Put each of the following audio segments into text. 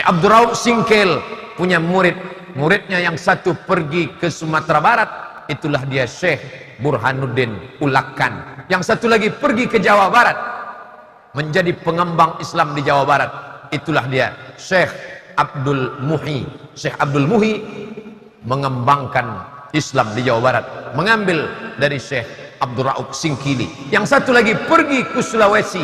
Abdul Rauf Singkil punya muridnya yang satu pergi ke Sumatera Barat, itulah dia Syekh Burhanuddin Ulakan. Yang satu lagi pergi ke Jawa Barat menjadi pengembang Islam di Jawa Barat, itulah dia Syekh Abdul Muhi. Syekh Abdul Muhi mengembangkan Islam di Jawa Barat, mengambil dari Syekh Abdul Rauf Singkili. Yang satu lagi pergi ke Sulawesi,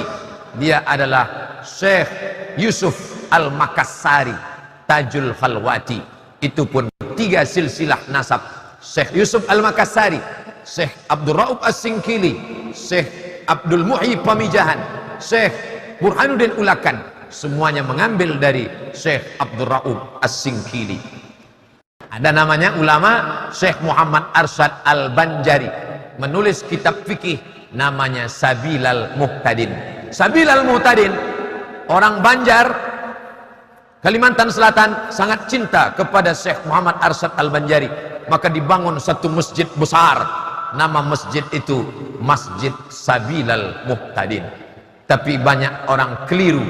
dia adalah Syekh Yusuf Al-Makassari Tajul Khalwati. Itu pun 3 silsilah nasab: Syekh Yusuf Al-Makassari, Syekh Abdul Rauf As-Singkili, Syekh Abdul Muhi Pamijahan, Syekh Burhanuddin Ulakan. Semuanya mengambil dari Syekh Abdul Rauf As-Singkili. Ada namanya ulama Syekh Muhammad Arsyad Al-Banjari, menulis kitab fikih namanya Sabilal Muhtadin. Sabilal Muhtadin, orang Banjar, Kalimantan Selatan, sangat cinta kepada Syekh Muhammad Arsyad Al-Banjari. Maka dibangun satu masjid besar, nama masjid itu Masjid Sabilal Muhtadin. Tapi banyak orang keliru.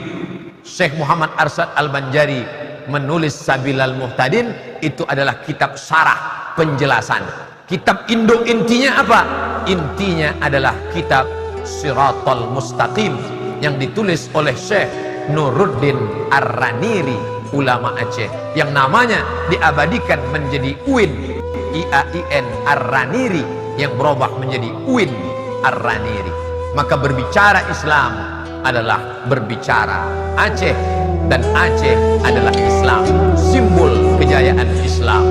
Syekh Muhammad Arsyad Al-Banjari menulis Sabilal Muhtadin, itu adalah kitab syarah, penjelasan. Kitab induk intinya apa? Intinya adalah kitab Siratal Mustaqim yang ditulis oleh Syekh Nuruddin Ar-Raniri, ulama Aceh, yang namanya diabadikan menjadi UIN, IAIN Ar-Raniri, yang berubah menjadi UIN Ar-Raniri. Maka berbicara Islam adalah berbicara Aceh, dan Aceh adalah Islam, simbol kejayaan Islam.